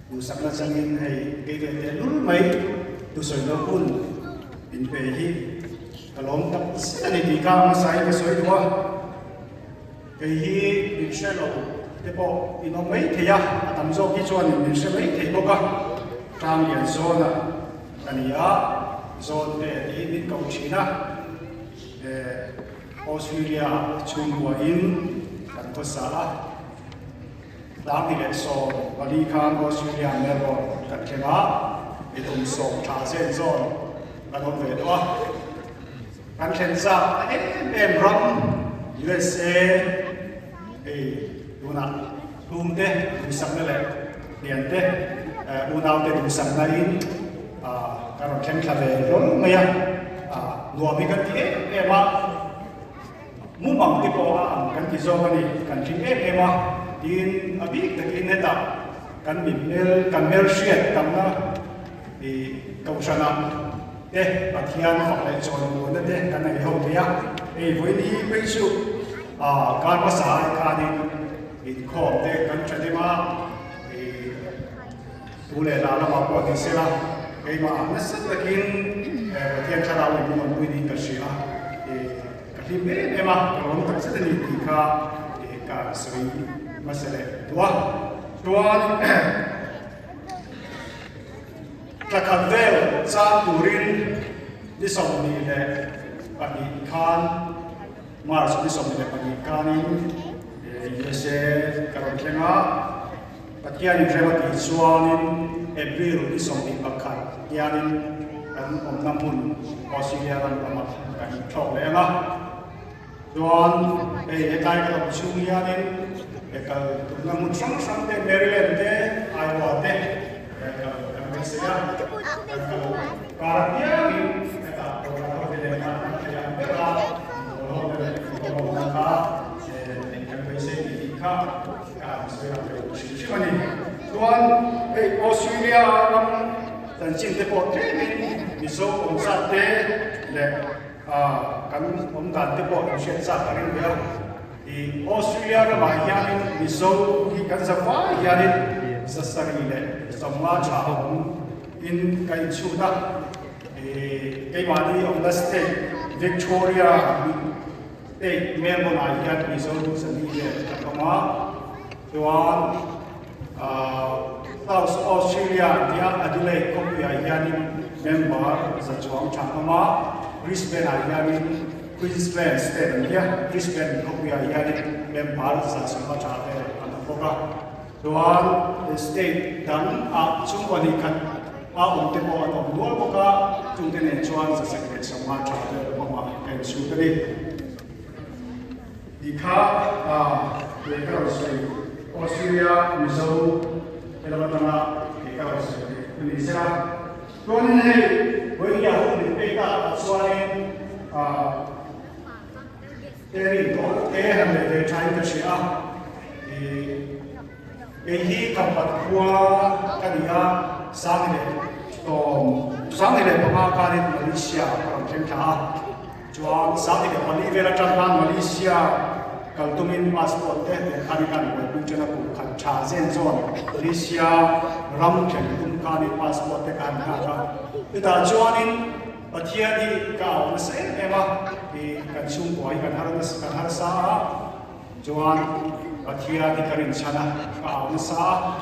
tu sak na changin hei ke te lul mai tu soi no kun in pe hi kalom tak sani ti ka sai ke soi duwa ke hi in shelo te po in mai the ya atam zo ki chuan in se mai the bo ka Hranglianzawna ania Zawntea hi min kau china Australia chungwa in kan to sa Dang ile so bali khan Australia Melbourne kan kema itum so tha zen zone kan on ve do kan chen sa em ram USA duna tumte sak le lian te unau te sak na in kan chen kha ve ron maya nuo mi kan ti ema mu mang ti ko kan ti zo kan ti ema din abi takin neta kan mel shit tamna kaushana pathian fakle chon mo na kan ai ho ya voi ni pe chu kan ma sa ka ni in ko kan chadema tule la la ma ko ti se la ma na sa takin pathian khara ni mo ni ka shi la ka ti me ma ron tak sa ni ti ka sri masale tuan takadvel sa turin disom ni le pani khan mars disom ni le pani kanin yese karon kenga patiani krema ti suanin ebril disom ni pakhat yanin kan omnamun Australia ran ama kan thok le ma tuan etai ka chungianin ekal namun sang te Maryland te Iowa te ekal Malaysia ekal Karatia ni ekal orang te na ya bera orang ka ekal Malaysia ni ka Malaysia te shimani tuan Australia nam dan cinte po te ni so onsa te le kan omdan te po shen sa karin dia di Australia ka bahagian miso ki kan sa bahagian sa sarili semua caum in kai chuda kai mani of the state Victoria Melbourne bahagian miso sa sarili kama tuan South Australia dia Adelaide ko bahagian member sa Zawntea kama Brisbane bahagian Queensland state dia Brisbane kopia yani member sa Zawntea ang poka tuan state dan chungwani kan unte po at dual poka tungtene chuan sa secret sa Zawntea mga kan sutri dikha Australia miso elabatana ikawas Indonesia tuan ni boleh ya hon peka suain Teri to hamle trying to share hi kampat khua kania sangle pama kanin Malaysia karam thengtha chuan sangle mali vera champan Malaysia kaltumin passport te khanikan ko chana ko khan cha zen zone Malaysia ram chen tum kanin passport te kan ka ita chuanin pathiani ka se ema kan sung boy kan har sa juan pathiani karin chana ka sa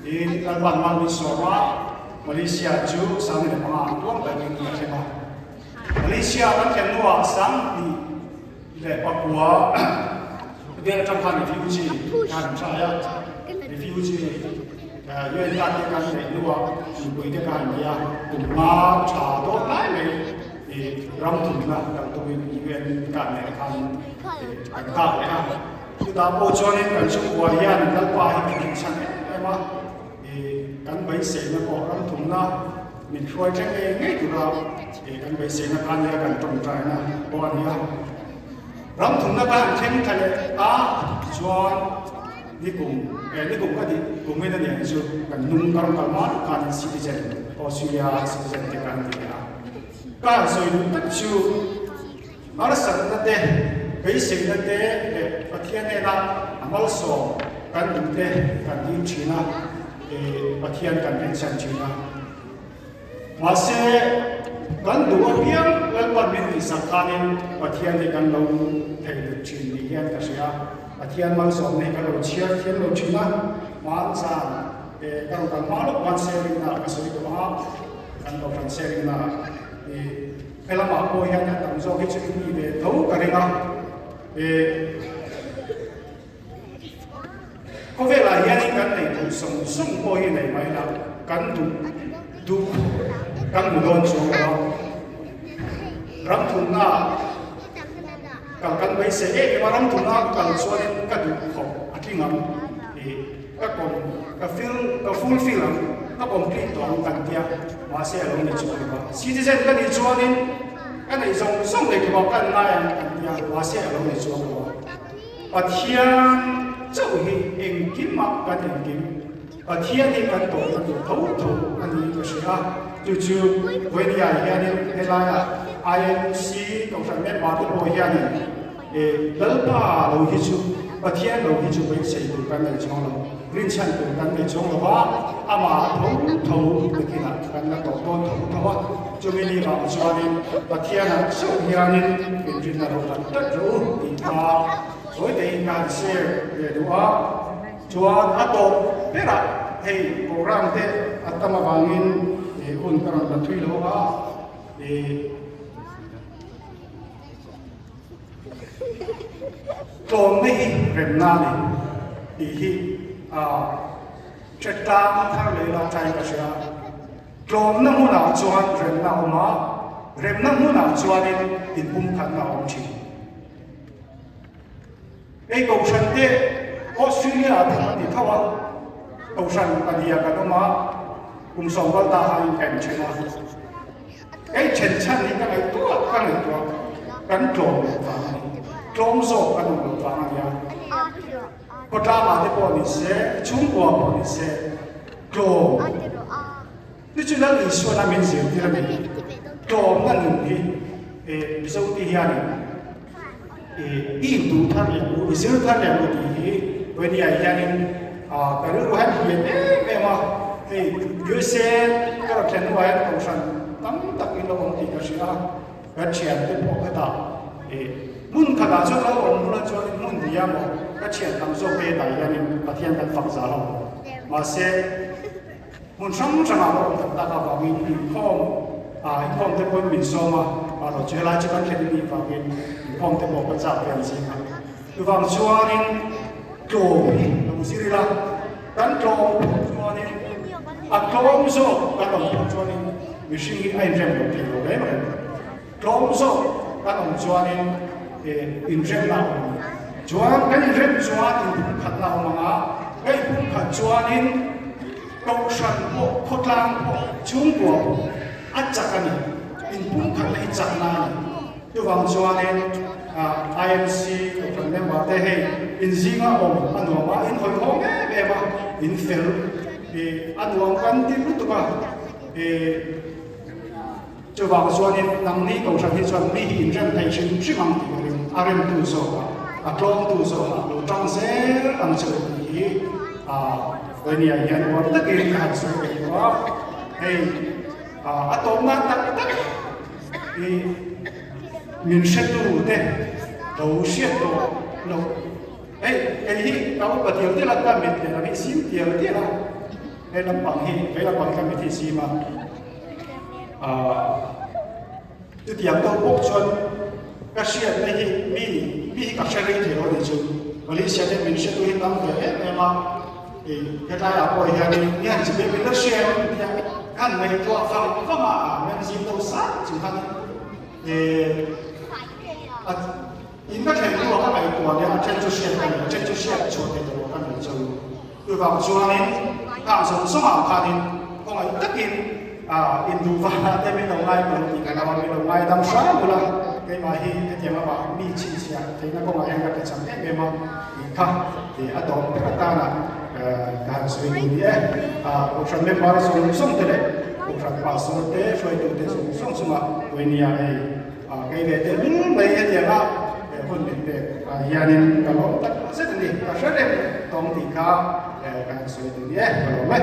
in kalban man misora Malaysia ju sang le ma tuam ba ni ma Malaysia kan ken nuwa sang ni le Papua dia tam kan refugee kan saya refugee yuen ta ke kan le nuwa ni boi de kan ya ma cha do lai me ram thum na kan to yuen kan le kan ka le ha tu da po chone kan chu khualian kal pa hi kin chan ema kan bai se na ko ram thum na min khoi chang ngai tu ra kan bai se na kan ya kan tong trai na po ani ya ram thum na kan chen thale chuan ni kum ka di kum na ni chu kan nung karam kalman kan citizen Australia citizen te kan ni ya ka so yu ta chu mar san na te bai se na te pathian ne na amal so kan ni te kan ni china ประเทศกันเป็นสันตินะมาเสกันดูว่าเพียงแล้ววันนี้สักการณ์ประเทศในกันเราเห็นจีนนี่ยังก็เสียประเทศมันสอนในกันเราเชียร์เทียนเราจีนนะมันสั่งกันกันมาลูกวันเสาร์นะก็สุดที่ว่ากันเราวันเสาร์นะเวลามาโอยนะตั้งใจที่จะมีเรื่องทุกข์กันนะก็เวลาอย่างนี้กันในตัวส่งโอยในไม่ละกันดูกันบุโดนโซ่รำทุนน่ะกันไปเสียมารำทุนน่ะกันส่วนกันดูของที่งั้นก็คงก็ฟูลฟิลก็คงคลิปตัวกันเดียมาเสียลงในช่วงนี้สิ่งที่เช่นกันในช่วงนี้กันในส่งในตัวกันนายกันเดียมาเสียลงในช่วงนี้ประเทศเจ้าเองกินมากกันเองกินประเทศนี้กันตัวกันตัวทุกอันนี้ก็เสียจู่ๆวันนี้อย่างนี้เวลาIMC ของสังเกตว่าที่โบยานี่เลิกป่าเราฮิจูประเทศเราฮิจูไปใช้ตัวกันในช่องเรารินชันตัวกันในช่องเราว่าอามาทูตัวกินกันแล้วตัวต้นทูว่าจะมีบางส่วนประเทศนั้นสุดยานี่เป็นรินเราตัดรู้ดีกว่าสวยแต่การเสียเดี๋ยวว่าชวนอัตโตเพื่อให้โบราณเทอัตมาบางอินอุ่นกระนั้นทุยโลว่าโจมไม่เริ่มนานี่ดีที่เช็ดตามทางเลยเราใจกระเสียโจมน้ำมันเอาจวนเริ่มนาออกมาเริ่มน้ำมันเอาจวนนี่ติดปุ่มขันนาออกชิไอ้กองชันเต้ออสเตรเลียทำมันที่เท่าว่ากองชันปฏิญาณกันออกมากุมสองวันตาหายแก่นเชื่อไอ้เช่นชั้นนี้ก็ไอ้ตัวกันโจมฟังโจมโซ่กันหนุนฟังอะไรก็ตามมาที่ปอนิเซ่ชุ่มกว่าปอนิเซ่โจมนี่จุดนั้นอิสวามินเสียที่เราเป็นโจมนั่นหนึ่งที่พิสูจน์ที่ยานี่อินดูท่านอย่างรู้อิสราเอลท่านอย่างรู้ที่วันนี้อย่างนี้การรู้ว่าเห็นเมื่อมายูเซนก็เขียนไว้ตรงชั้นตั้งแต่กินเราบางทีก็เสียก็เชียร์ที่พวกเขามุนขนาดจนเราคนมุนจนมุนเดียมก็เชียร์ตั้งโซ่เปย์ได้ยังมีประเทศกันฝักษาเรามาเสียมุนซ้ำซ้ำเราตั้งแต่ว่ามีข้อมที่คนมีโซ่มาเราเจอแล้วจะกันแค่นี้ฟังมีข้อมที่บอกว่าจะเป็นสิ่งนั้นคือฟังชัวร์นี่โจมเราสิริละกันโจมชัวร์นี่โจมโซ่กันต้องชัวร์นี่วิธีไอ้เรื่องของที่เราได้ไหมโจมโซ่กันต้องชัวร์นี่อินเทอร์เน็ตชัวร์กันอินเทอร์เน็ตชัวร์อินขัดเรามาไอ้ผู้ขัดชัวร์นี่ตกชั้นพวกโคตรลังชุ่มกว่าอาจจะกันอินผู้ขัดให้จัดนาคือฟังชัวร์นี่IMC คนนี้ว่าได้ให้อินซิงอ่ะผมอันนู้นว่าอินหอยหอมแบบว่าอินเฟลอันนู้นกันที่รู้ตัวจะว่าชัวร์นี่นั่งนี่ก็ชัวร์ที่ชัวร์มีอินเทอร์เน็ตชิมชิมังที่เรื่องอารมณ์ตัวโซ่กลองตัวโซ่เราจังเสียอันเชื่อที่วันนี้อย่างว่าตะกี้การสวยว่าอัตโนมัติมินเชตูเด้เราเชื่อตัวเราที่เราปฏิบัติเราทำเป็นเราไม่สิ่งเดียวที่เราลำบากเราบางครั้งไม่ที่ซีมาจุดอย่างตัวพวกชนก็เชื่อในที่มีกับเชื่อในที่เราได้จูวันนี้เชื่อในมินเชตูที่ตั้งแต่มาก็ได้อาศัยอย่างนี้เนี่ยจะเป็นมินเชื่อเนี่ยขั้นในตัวฟังก็มาเป็นสิ่งตัวสัตว์จุดนั้นอินก็เห็นตัวก็ไปตัวเนี่ยเช่นจุดเชื่อมเช่นจุดเชื่อมชนในตัวก็มีจูคือว่าชัวร์นี้ทางสมองพานินก็ไม่ตะกินอินดูฟ้าแต่ไม่ลงไล่เหมือนที่กันเราไม่ลงไล่ดำซ้ำเลยก็มาที่เดี๋ยวมามีชิ้นเสียที่นั่นก็มาเองก็จะจำได้ไม่มาอีกครั้งที่อดอมเป็นตาหน้าการสวยดีผู้ชมไม่มาส่งเตะผู้ชมมาส่งเตะช่วยดูเตะส่งมาวันนี้ไอ้เด็กๆไม่เห็นอย่างนั้นคนเด็กๆอย่างนี้ก็ลองตัดเส้นนี้ก็เส้นตรงที่เขา cái số tiền nhé còn rồi